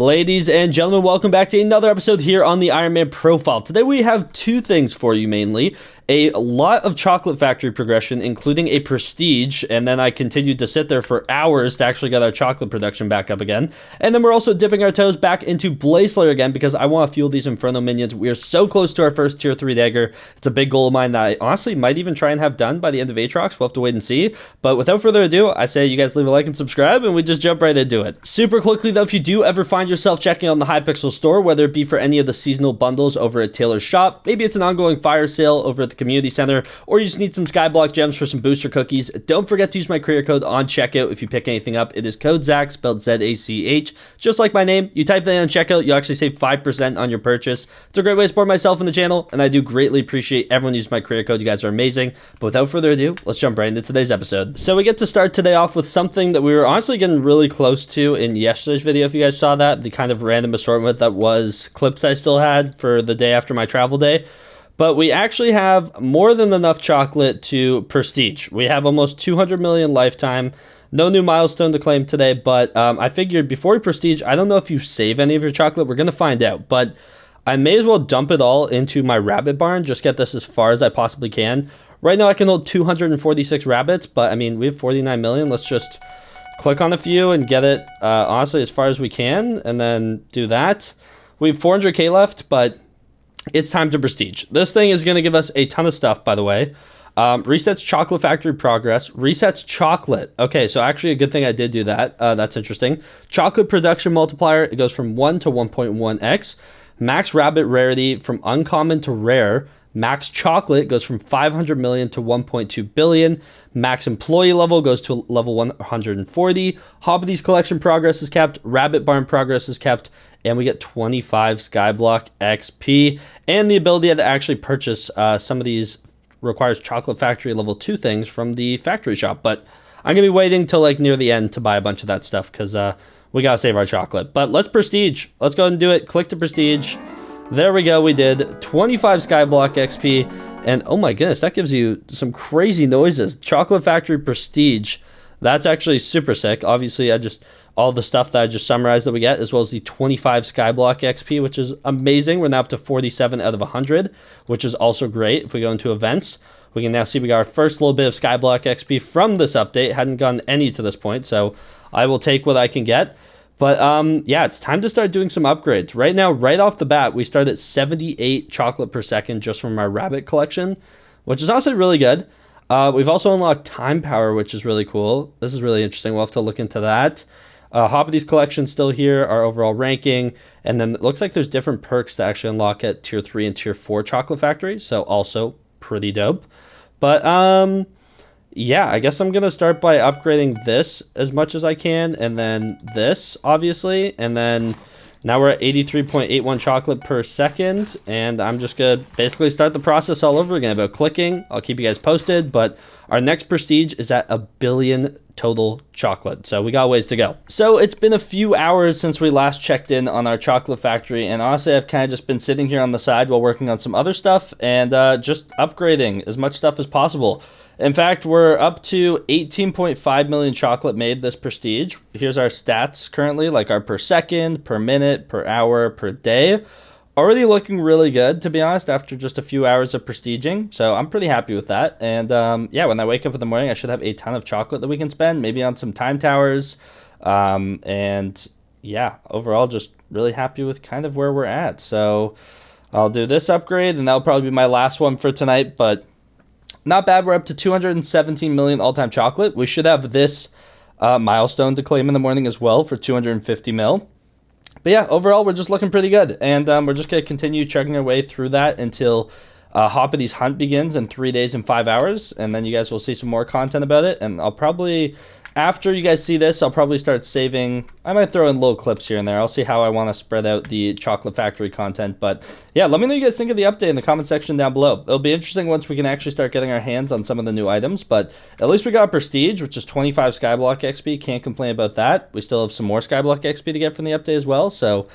Ladies and gentlemen, welcome back to another episode here on the Ironman Profile. Today we have two things for you mainly. A lot of chocolate factory progression, including a prestige, and then I continued to sit there for hours to actually get our chocolate production back up again. And then we're also dipping our toes back into Blaze Slayer again because I want to fuel these Inferno minions. We are so close to our first tier 3 dagger. It's a big goal of mine that I honestly might even try and have done by the end of Aatrox. We'll have to wait and see. But without further ado, I say you guys leave a like and subscribe, and we just jump right into it. Super quickly though, if you do ever find yourself checking out the Hypixel store, whether it be for any of the seasonal bundles over at Taylor's shop, maybe it's an ongoing fire sale over at the community center, or you just need some Skyblock gems for some booster cookies, don't forget to use my creator code on checkout if you pick anything up. It is code Zach, spelled Z-A-C-H, just like my name. You type that in on checkout, you'll actually save 5% on your purchase. It's a great way to support myself and the channel, and I do greatly appreciate everyone using my creator code. You guys are amazing. But without further ado, let's jump right into today's episode. So we get to start today off with something that we were honestly getting really close to in yesterday's video, if you guys saw that, the kind of random assortment that was clips I still had for the day after my travel day. But we actually have more than enough chocolate to prestige. We have almost 200 million lifetime. No new milestone to claim today, but I figured before we prestige, I don't know if you save any of your chocolate. We're going to find out, but I may as well dump it all into my rabbit barn, just get this as far as I possibly can. Right now I can hold 246 rabbits, but I mean, we have 49 million. Let's just click on a few and get it honestly as far as we can, and then do that. We have 400k left, but it's time to prestige. This thing is going to give us a ton of stuff, by the way. Resets chocolate factory progress. Resets chocolate. Okay, so actually a good thing I did do that. That's interesting. Chocolate production multiplier. It goes from 1 to 1.1x. Max rabbit rarity from uncommon to rare. Max chocolate goes from 500 million to 1.2 billion. Max employee level goes to level 140. Hobbity's collection progress is kept. Rabbit barn progress is kept. And we get 25 Skyblock XP. And the ability to actually purchase some of these requires chocolate factory level 2 things from the factory shop. But I'm going to be waiting till like near the end to buy a bunch of that stuff because we got to save our chocolate. But let's prestige. Let's go ahead and do it. Click to prestige. There we go, we did 25 Skyblock XP, and oh my goodness, that gives you some crazy noises. Chocolate Factory Prestige, that's actually super sick. Obviously, all the stuff that I just summarized that we get, as well as the 25 Skyblock XP, which is amazing. We're now up to 47 out of 100, which is also great. If we go into events, we can now see we got our first little bit of Skyblock XP from this update. Hadn't gotten any to this point, so I will take what I can get. But yeah, it's time to start doing some upgrades. Right now, right off the bat, we start at 78 chocolate per second just from our rabbit collection, which is also really good. We've also unlocked time power, which is really cool. This is really interesting. We'll have to look into that. Hobbity's collection still here, our overall ranking. And then it looks like there's different perks to actually unlock at tier 3 and tier 4 chocolate factory. So also pretty dope. But yeah, I guess I'm going to start by upgrading this as much as I can, and then this, obviously, and then now we're at 83.81 chocolate per second, and I'm just going to basically start the process all over again about clicking. I'll keep you guys posted, but our next prestige is at 1 billion total chocolate, so we got a ways to go. So it's been a few hours since we last checked in on our chocolate factory, and honestly, I've kind of just been sitting here on the side while working on some other stuff, and just upgrading as much stuff as possible. In fact, we're up to 18.5 million chocolate made this prestige. Here's our stats currently, like our per second, per minute, per hour, per day. Already looking really good, to be honest, after just a few hours of prestiging. So I'm pretty happy with that. And yeah, when I wake up in the morning, I should have a ton of chocolate that we can spend, maybe on some time towers. And yeah, overall, just really happy with kind of where we're at. So I'll do this upgrade, and that'll probably be my last one for tonight, but not bad. We're up to 217 million all-time chocolate. We should have this milestone to claim in the morning as well for 250 mil. But yeah, overall, we're just looking pretty good. And we're just going to continue chugging our way through that until Hobbity's hunt begins in 3 days and 5 hours. And then you guys will see some more content about it. And I'll probably, after you guys see this, I'll probably start saving. I might throw in little clips here and there. I'll see how I want to spread out the chocolate factory content. But yeah, let me know what you guys think of the update in the comment section down below. It'll be interesting once we can actually start getting our hands on some of the new items. But at least we got prestige, which is 25 Skyblock XP. Can't complain about that. We still have some more Skyblock XP to get from the update as well. So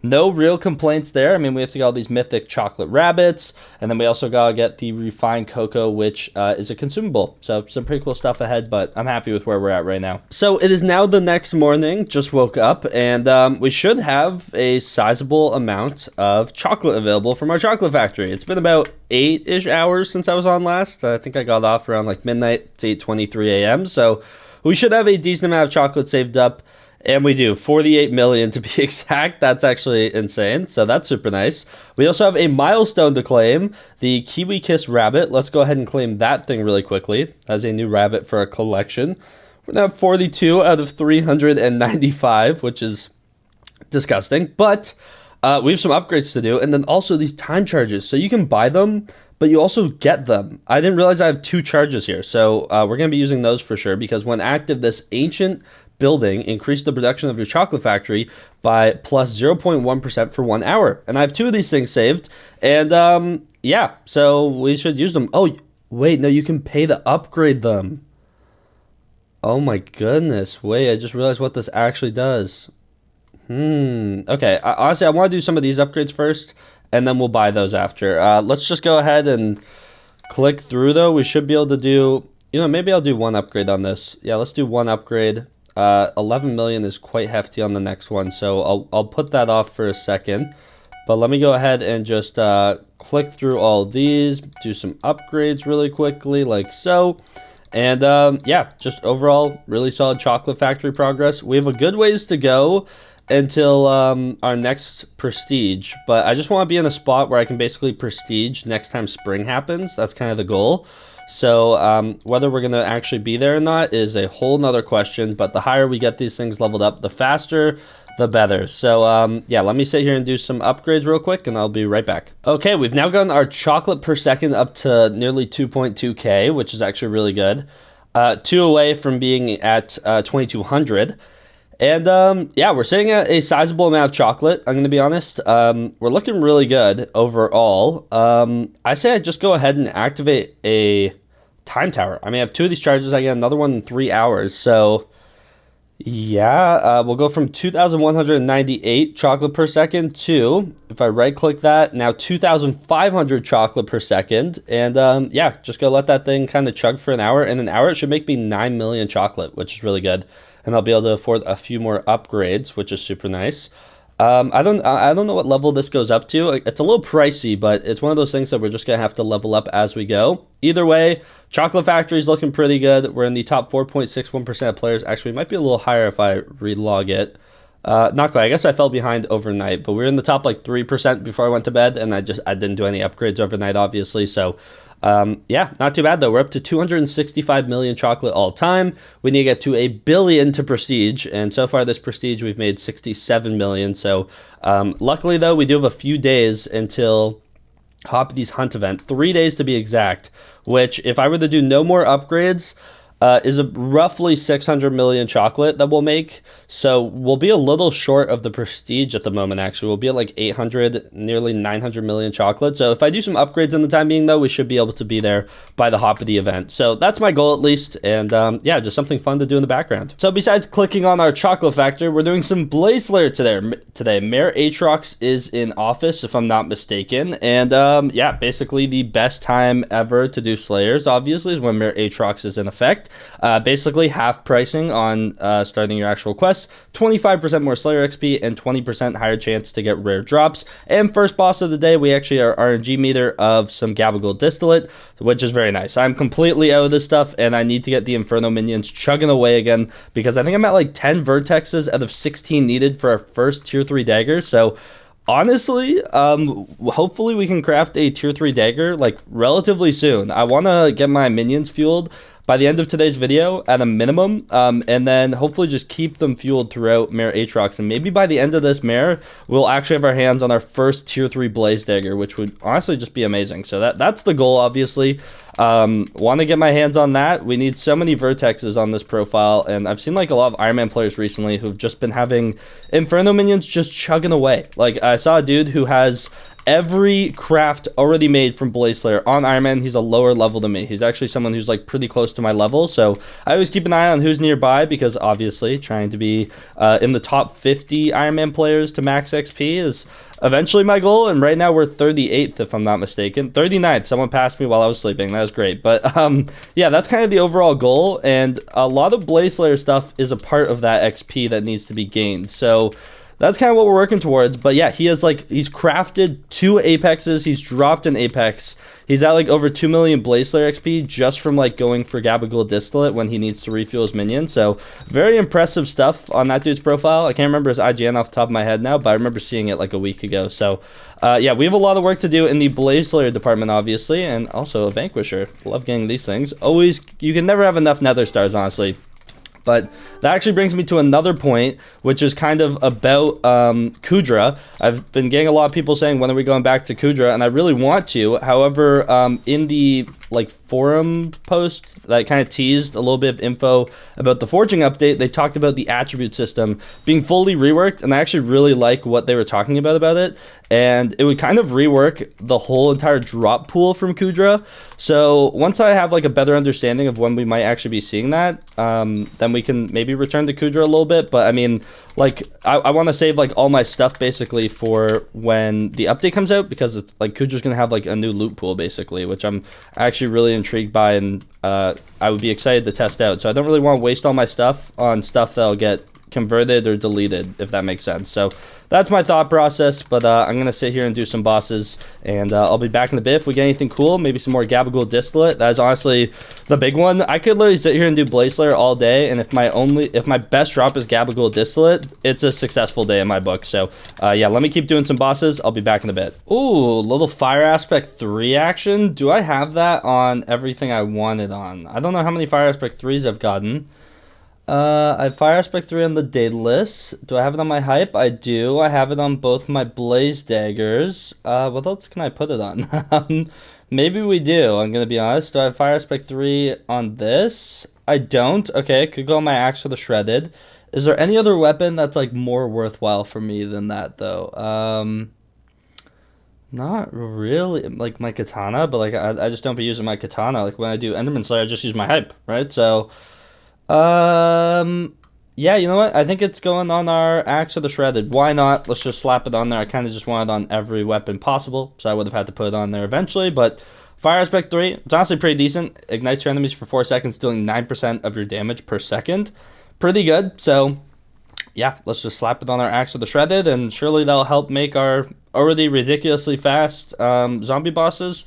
No real complaints there. I mean, we have to get all these mythic chocolate rabbits, and then we also gotta get the refined cocoa, which is a consumable. So some pretty cool stuff ahead, but I'm happy with where we're at right now. So it is now the next morning, just woke up, and we should have a sizable amount of chocolate available from our chocolate factory. It's been about 8-ish hours since I was on last. I think I got off around like midnight. It's 8:23 a.m. So we should have a decent amount of chocolate saved up. And we do, 48 million to be exact. That's actually insane. So that's super nice. We also have a milestone to claim, the Kiwi Kiss rabbit. Let's go ahead and claim that thing really quickly as a new rabbit for our collection. We're now 42 out of 395, which is disgusting. But we have some upgrades to do. And then also these time charges. So you can buy them, but you also get them. I didn't realize I have 2 charges here. So we're going to be using those for sure, because when active, this ancient building increase the production of your chocolate factory by plus 0.1% for 1 hour. And I have 2 of these things saved. And yeah, so we should use them. Oh, wait, no, you can pay to upgrade them. Oh my goodness. Wait, I just realized what this actually does. Okay, honestly, I want to do some of these upgrades first, and then we'll buy those after. Let's just go ahead and click through, though. We should be able to do, maybe I'll do 1 upgrade on this. Yeah, let's do 1 upgrade. 11 million is quite hefty on the next one, so I'll put that off for a second. But let me go ahead and just click through all these, do some upgrades really quickly, like so. And yeah, just overall really solid chocolate factory progress. We have a good ways to go until our next prestige, but I just want to be in a spot where I can basically prestige next time spring happens. That's kind of the goal. So whether we're going to actually be there or not is a whole nother question, but the higher we get these things leveled up, the faster, the better. So yeah, let me sit here and do some upgrades real quick, and I'll be right back. Okay, we've now gotten our chocolate per second up to nearly 2.2k, which is actually really good. 2 away from being at 2200. And yeah, we're sitting at a sizable amount of chocolate, I'm going to be honest. We're looking really good overall. I say I just go ahead and activate a time tower. I mean, I have 2 of these charges. I get another one in 3 hours. So yeah, we'll go from 2,198 chocolate per second to, if I right click that, now 2,500 chocolate per second. And yeah, just go let that thing kind of chug for an hour. In an hour, it should make me 9 million chocolate, which is really good. And I'll be able to afford a few more upgrades, which is super nice. I don't know what level this goes up to. It's a little pricey, but it's one of those things that we're just going to have to level up as we go. Either way, Chocolate Factory is looking pretty good. We're in the top 4.61% of players. Actually, it might be a little higher if I relog it. Not quite. I guess I fell behind overnight, but we were in the top like 3% before I went to bed, and I didn't do any upgrades overnight, obviously. So yeah, not too bad though. We're up to 265 million chocolate all time. We need to get to 1 billion to prestige, and so far this prestige we've made 67 million. So luckily though, we do have a few days until Hoppy's Hunt event, 3 days to be exact, which if I were to do no more upgrades, is a roughly 600 million chocolate that we'll make. So we'll be a little short of the prestige at the moment, actually. We'll be at like 800, nearly 900 million chocolate. So if I do some upgrades in the time being, though, we should be able to be there by the hop of the event. So that's my goal, at least. And yeah, just something fun to do in the background. So besides clicking on our chocolate factory, we're doing some Blaze Slayer today. Mayor Aatrox is in office, if I'm not mistaken. And yeah, basically the best time ever to do Slayers, obviously, is when Mayor Aatrox is in effect. Basically half pricing on starting your actual quests, 25% more Slayer XP, and 20% higher chance to get rare drops. And first boss of the day, we actually are RNG meter of some Gabagool Distillate, which is very nice. I'm completely out of this stuff, and I need to get the Inferno minions chugging away again, because I think I'm at like 10 vertexes out of 16 needed for our first tier 3 dagger. So honestly, hopefully we can craft a tier 3 dagger like relatively soon. I want to get my minions fueled by the end of today's video at a minimum, and then hopefully just keep them fueled throughout Mayor Aatrox, and maybe by the end of this Mayor, we'll actually have our hands on our first tier 3 Blaze Dagger, which would honestly just be amazing. So that's the goal, obviously. Want to get my hands on that. We need so many vertexes on this profile, and I've seen like a lot of Ironman players recently who've just been having Inferno minions just chugging away. Like I saw a dude who has every craft already made from Blaze Slayer on Iron Man. He's a lower level than me. He's actually someone who's like pretty close to my level, so I always keep an eye on who's nearby, because obviously trying to be in the top 50 Iron Man players to max XP is eventually my goal, and right now we're 38th if I'm not mistaken. 39th, someone passed me while I was sleeping. That was great. But yeah, that's kind of the overall goal, and a lot of Blaze Slayer stuff is a part of that XP that needs to be gained. So that's kind of what we're working towards. But yeah, he's crafted 2 Apexes. He's dropped an Apex. He's at like over 2 million Blaze Slayer XP just from like going for Gabagool Distillate when he needs to refuel his minion. So very impressive stuff on that dude's profile. I can't remember his IGN off the top of my head now, but I remember seeing it like a week ago. So yeah, we have a lot of work to do in the Blaze Slayer department, obviously, and also a Vanquisher. Love getting these things. Always, you can never have enough Nether Stars, honestly. But that actually brings me to another point, which is kind of about Kudra. I've been getting a lot of people saying, when are we going back to Kudra? And I really want to. However, in the like forum post that kind of teased a little bit of info about the forging update, they talked about the attribute system being fully reworked, and I actually really like what they were talking about it. And it would kind of rework the whole entire drop pool from Kudra. So once I have like a better understanding of when we might actually be seeing that, then we can maybe return to Kudra a little bit. But I mean, like I want to save like all my stuff basically for when the update comes out, because it's like Kudra's gonna have like a new loot pool basically, which I'm actually really intrigued by, and I would be excited to test out. So I don't really want to waste all my stuff on stuff that'll get converted or deleted, if that makes sense. So that's my thought process. But I'm gonna sit here and do some bosses, and I'll be back in a bit if we get anything cool. Maybe some more Gabagool Distillate. That is honestly the big one. I could literally sit here and do Blaze Slayer all day, and if my best drop is Gabagool Distillate, it's a successful day in my book. So yeah, let me keep doing some bosses. I'll be back in a bit. Ooh, little Fire Aspect 3 action. Do I have that on everything I wanted on? I don't know how many Fire Aspect 3s I've gotten. I have Fire Aspect 3 on the data list. Do I have it on my hype? I do. I have it on both my Blaze Daggers. What else can I put it on? Maybe we do, I'm gonna be honest. Do I have Fire Aspect 3 on this? I don't. Okay, could go on my Axe for the Shredded. Is there any other weapon that's like more worthwhile for me than that though? Not really. Like my katana, but like I just don't be using my katana. Like when I do Enderman Slayer, I just use my hype, right? So yeah, you know what? I think it's going on our Axe of the Shredded. Why not? Let's just slap it on there. I kind of just want it on every weapon possible, so I would have had to put it on there eventually, but Fire Aspect 3, it's honestly pretty decent. Ignites your enemies for 4 seconds, dealing 9% of your damage per second. Pretty good. So yeah, let's just slap it on our Axe of the Shredded, and surely that'll help make our already ridiculously fast zombie bosses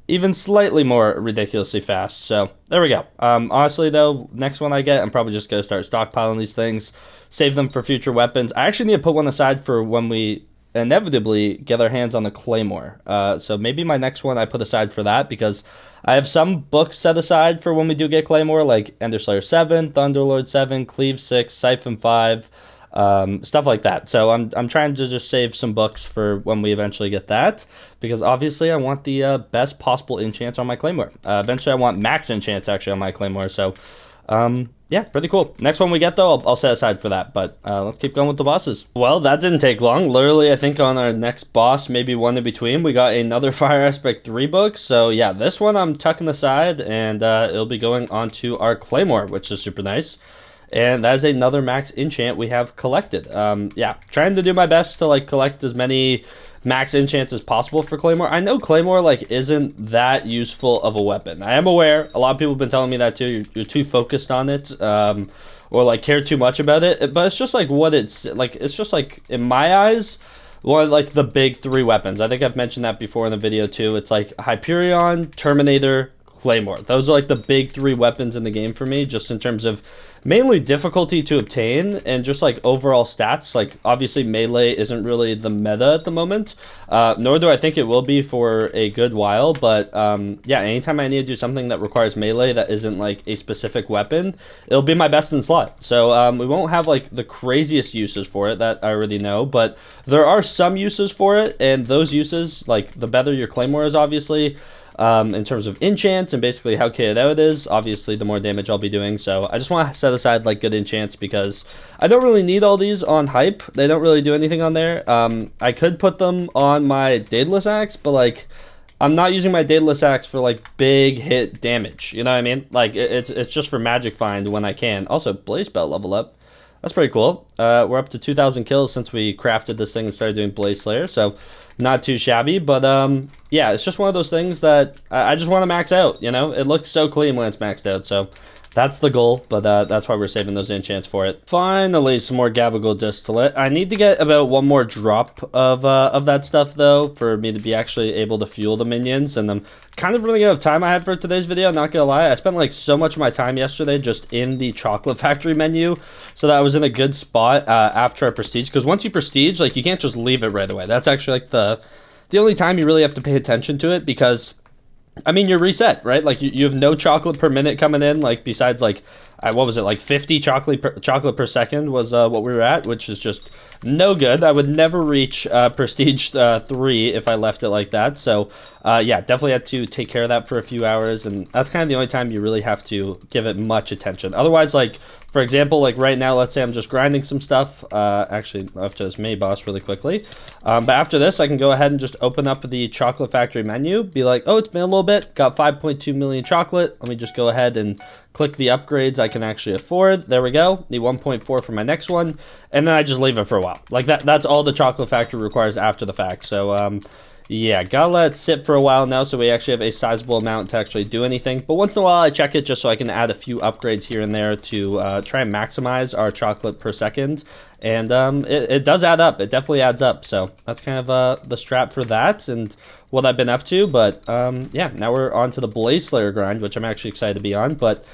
even slightly more ridiculously fast. So there we go. Honestly though, next one I get, I'm probably just gonna start stockpiling these things, save them for future weapons. I actually need to put one aside for when we inevitably get our hands on the Claymore. So maybe my next one I put aside for that, because I have some books set aside for when we do get Claymore, like Enderslayer 7, Thunderlord 7, Cleave 6, Siphon 5, stuff like that. So I'm trying to just save some books for when we eventually get that, because obviously I want the best possible enchants on my Claymore. Eventually I want max enchants actually on my Claymore. So yeah, pretty cool. Next one we get though, I'll set aside for that. But let's keep going with the bosses. Well, that didn't take long. Literally, I think on our next boss, maybe one in between, we got another Fire Aspect 3 book. So yeah, this one I'm tucking aside, and it'll be going on to our Claymore, which is super nice. And that is another max enchant we have collected. Yeah, trying to do my best to like collect as many max enchants as possible for Claymore. I know Claymore like isn't that useful of a weapon. I am aware. A lot of people have been telling me that too. You're too focused on it, or like care too much about it. But it's just like what it's like. It's just like in my eyes, one of like the big 3 weapons. I think I've mentioned that before in the video too. It's like Hyperion, Terminator, Claymore. Those are like the big 3 weapons in the game for me, just in terms of mainly difficulty to obtain and just like overall stats. Like obviously melee isn't really the meta at the moment, nor do I think it will be for a good while. But yeah, anytime I need to do something that requires melee that isn't like a specific weapon, it'll be my best in slot. So we won't have like the craziest uses for it that I already know, but there are some uses for it, and those uses, like the better your Claymore is obviously, in terms of enchants and basically how kitted out it is. Obviously, the more damage I'll be doing. So I just want to set aside like good enchants because I don't really need all these on hype. They don't really do anything on there. I could put them on my Daedalus Axe, but like I'm not using my Daedalus Axe for like big hit damage. You know what I mean? Like it's just for magic find when I can. Also, Blaze Belt level up. That's pretty cool. We're up to 2,000 kills since we crafted this thing and started doing Blaze Slayer, so not too shabby. But yeah, it's just one of those things that I just want to max out, you know? It looks so clean when it's maxed out, so that's the goal, but that's why we're saving those enchants for it. Finally, some more Gabagool Distillate. I need to get about one more drop of that stuff, though, for me to be actually able to fuel the minions, and I'm kind of running out of time I had for today's video, not gonna lie. I spent like so much of my time yesterday just in the chocolate factory menu, so that I was in a good spot after I prestige, because once you prestige, like, you can't just leave it right away. That's actually like the only time you really have to pay attention to it, because I mean, you're reset, right? Like, you have no chocolate per minute coming in, like, besides, like, what was it, like 50 chocolate per second was what we were at, which is just no good. I would never reach Prestige 3 if I left it like that. So, yeah, definitely had to take care of that for a few hours, and that's kind of the only time you really have to give it much attention. Otherwise, like, for example, like right now, let's say I'm just grinding some stuff. Actually, after this May boss really quickly. But after this, I can go ahead and just open up the Chocolate Factory menu. Be like, oh, it's been a little bit. Got 5.2 million chocolate. Let me just go ahead and click the upgrades I can actually afford. There we go. Need 1.4 for my next one. And then I just leave it for a while. Like that's all the Chocolate Factory requires after the fact. So, yeah, gotta let it sit for a while now so we actually have a sizable amount to actually do anything. But once in a while I check it just so I can add a few upgrades here and there to try and maximize our chocolate per second. And it does add up. It definitely adds up. So that's kind of the strat for that and what I've been up to. But yeah, now we're on to the Blaze Slayer grind, which I'm actually excited to be on. But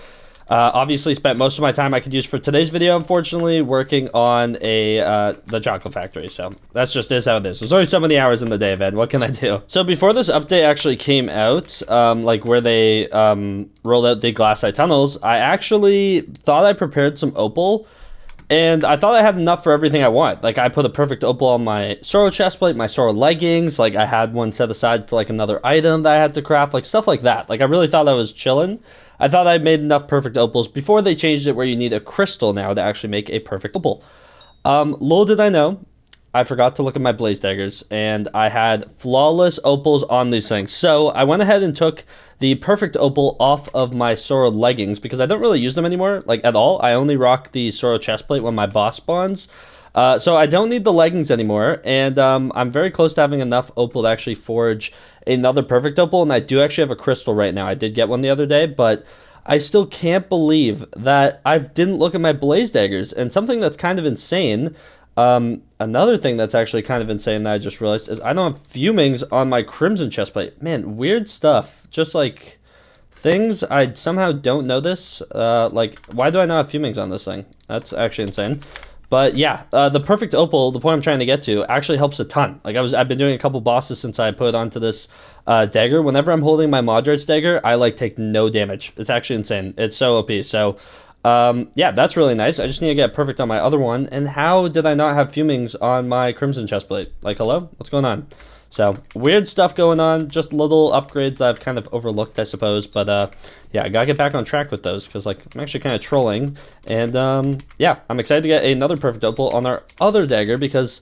obviously spent most of my time I could use for today's video, unfortunately, working on the chocolate factory. So that's just how it is. There's only so many hours in the day, man. What can I do? So before this update actually came out, like where they rolled out the glassite tunnels, I actually thought I prepared some opal. And I thought I had enough for everything I want. Like, I put a perfect opal on my Sorrow chestplate, my Sorrow leggings. Like, I had one set aside for, like, another item that I had to craft. Like, stuff like that. Like, I really thought I was chilling. I thought I made enough perfect opals before they changed it where you need a crystal now to actually make a perfect opal. Little did I know, I forgot to look at my blaze daggers, and I had flawless opals on these things. So I went ahead and took the perfect opal off of my Sorrow leggings because I don't really use them anymore, like at all. I only rock the Sorrow chestplate when my boss spawns. So I don't need the leggings anymore, and I'm very close to having enough opal to actually forge another perfect opal, and I do actually have a crystal right now. I did get one the other day, but I still can't believe that I didn't look at my blaze daggers, and something that's kind of insane. Another thing that's actually kind of insane that I just realized is I don't have fumings on my crimson chestplate. Man, weird stuff. Just like things I somehow don't know this. Like, why do I not have fumings on this thing? That's actually insane. But yeah, the perfect opal, the point I'm trying to get to, actually helps a ton. Like I've been doing a couple bosses since I put it onto this dagger. Whenever I'm holding my Moderate's dagger, I like take no damage. It's actually insane. It's so OP. So yeah, that's really nice. I just need to get perfect on my other one. And how did I not have fumings on my crimson chestplate? Like, hello? What's going on? So, weird stuff going on. Just little upgrades that I've kind of overlooked, I suppose. But, yeah, I gotta get back on track with those. Because, like, I'm actually kind of trolling. And, yeah, I'm excited to get another perfect opal on our other dagger. Because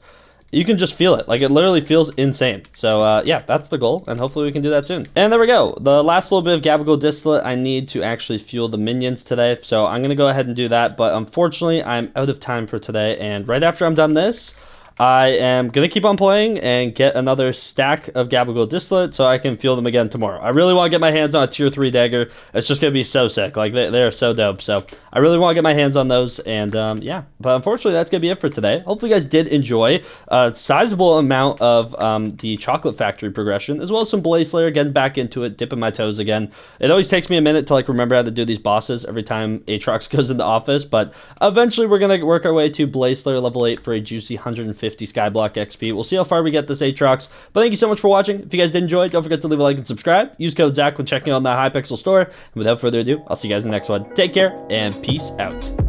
you can just feel it. Like, it literally feels insane. So, yeah, that's the goal. And hopefully we can do that soon. And there we go. The last little bit of Gabagool Distillate, I need to actually fuel the minions today. So, I'm going to go ahead and do that. But, unfortunately, I'm out of time for today. And right after I'm done this, I am going to keep on playing and get another stack of Gabagool Distillate so I can fuel them again tomorrow. I really want to get my hands on a tier 3 dagger. It's just going to be so sick. Like, they're so dope. So, I really want to get my hands on those. And, yeah. But unfortunately, that's going to be it for today. Hopefully, you guys did enjoy a sizable amount of the Chocolate Factory progression, as well as some Blaze Slayer, getting back into it, dipping my toes again. It always takes me a minute to, like, remember how to do these bosses every time Aatrox goes into office. But eventually, we're going to work our way to Blaze Slayer level 8 for a juicy 150 Skyblock XP. We'll see how far we get this Aatrox. But thank you so much for watching. If you guys did enjoy, don't forget to leave a like and subscribe. Use code Zach when checking out the Hypixel store. And without further ado, I'll see you guys in the next one. Take care and peace out.